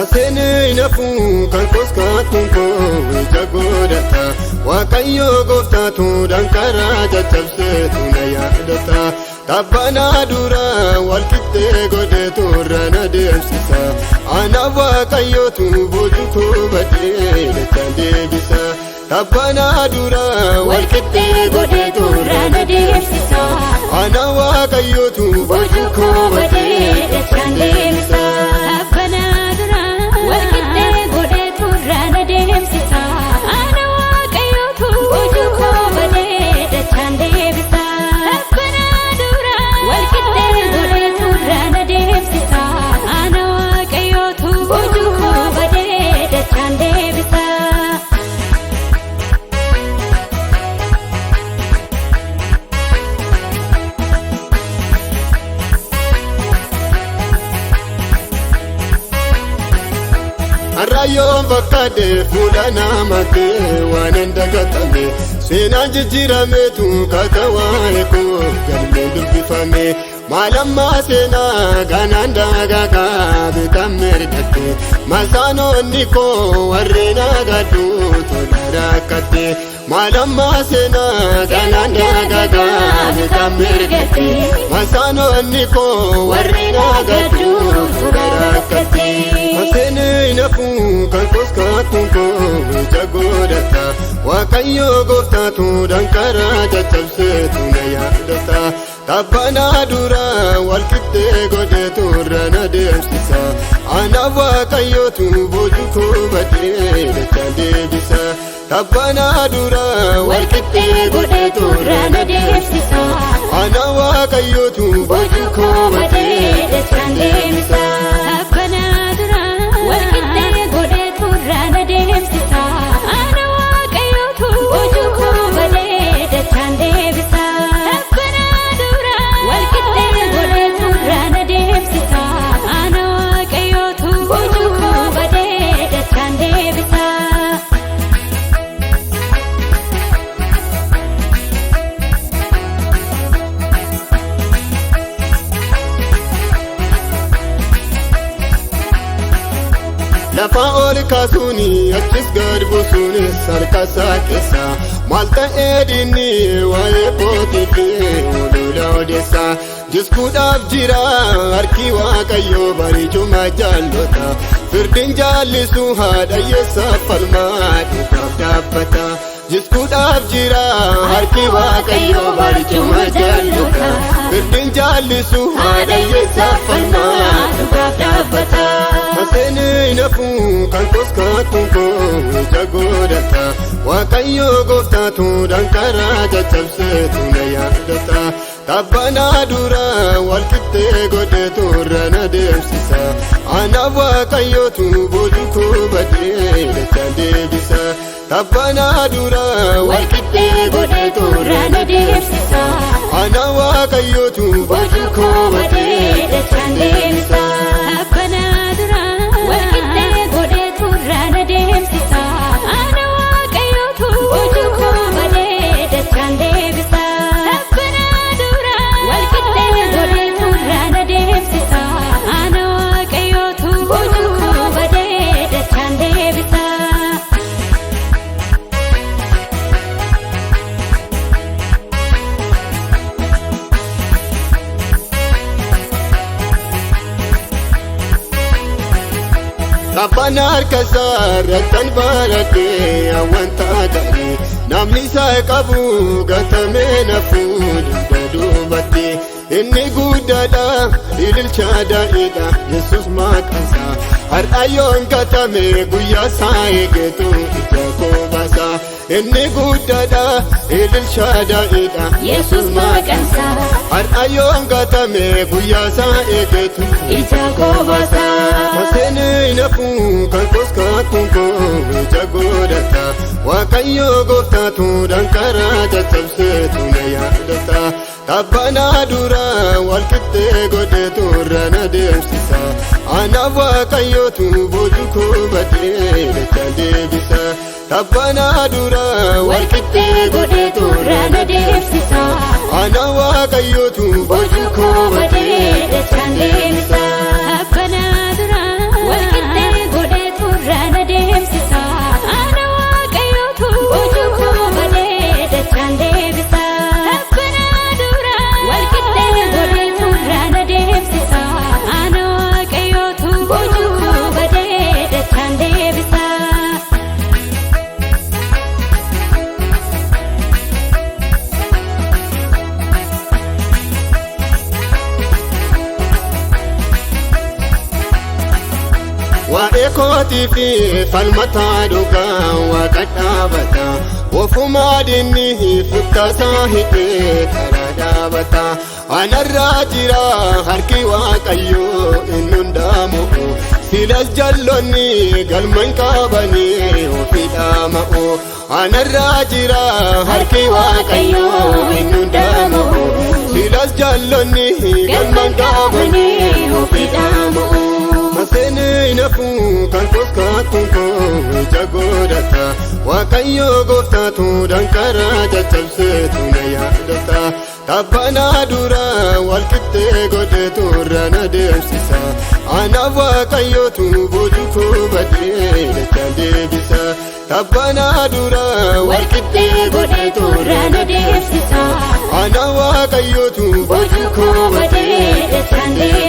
Masene inafu kan koska tunko jagodata Wakayo gofta tu dankara jachabse tunaya data Tabana dura walkitte gode turana deemsisa Ana wakayo tu bojuko bade lechande bisa Tabana dura walkitte gode turana deemsisa Ana wakayo tu bojuko bade lechande bisa Arayom bakade fulana mate wananda gatame Sena jijirame tu katawa eko galme dubifame Malamma sena gananda gaga bitamer date Masano niko warrena gadu tolara kate Malamma sena gananda gaga bitamer date Masano niko warrena gadu tolara kate Masene inafu kan koska tunko jagodata Wakayo gofta tu dankara jachabse tunaya data Tabana dura walkitte gode turana deemsisa Ana wakayo tu bojuko bade lechande bisa Tabana dura walkitte gode turana deemsisa Ana wakayo tu bojuko bade lechande bisa Lafa ol kasuni achis garbusuni sarkasa kesa Malta edini wae potiti ulula odessa Diskudaf jira harki wakayo bari chuma jallota Firdin jallisu hada yesa falma dukaf dabbata Diskudaf jira harki wakayo bari chuma jallota Firdin jallisu hada yesa falma dukaf dabbata Masene inafu kan koska tunko jagodata Wakayo gofta tu dankara jachabse tunaya data Tabana dura walkitte gode turana deemsisa Ana wakayo tu bojuko bade lechande bisa Tabana dura walkitte gode turana deemsisa Ana wakayo tu bojuko bade lechande bisa Tapanar kasar tan barate awanta dani namni sa qabu gatame nafud dadubati inni gudada ililcha daida Yesus makansa har ayon gatame guya saegetu itako basa inni gudada ililcha daida Yesus makansa har ayon gatame guya saegetu itako basa Masene inafu kan koska tunko jagodata Wakayo gofta tu dankara jachabse tunaya data Tabana dura walkitte gode turana deemsisa Ana wakayo tu bojuko bade lechande bisa Tabana dura walkitte gode turana deemsisa Ana wakayo tu bojuko bade lechande bisa Tabana dura walkitte وإخوتي في فالمتا دوغا وكتابتا وفما ديني فتساهي كرادابتا أنا الراجرا هركي وكيو إنن دامو سيلاس جلوني قلمن كابني وفي دامو أنا الراجرا هركي وكيو إنن دامو سيلاس جلوني قلمن كابني وفي دامو مسيني نفو كان فسكاتون كو جاغودتا وكيو غفتاتو دنكرا جتلسيتو نيادتا تبانا دورا والكتة غدتو رانا ديمسيسا أنا وكيوتو بوجوكو بدي لتاندي بيسا تبانا دورا والكتة غدتو رانا ديمسيسا أنا وكيوتو بوجوكو بدي لتاندي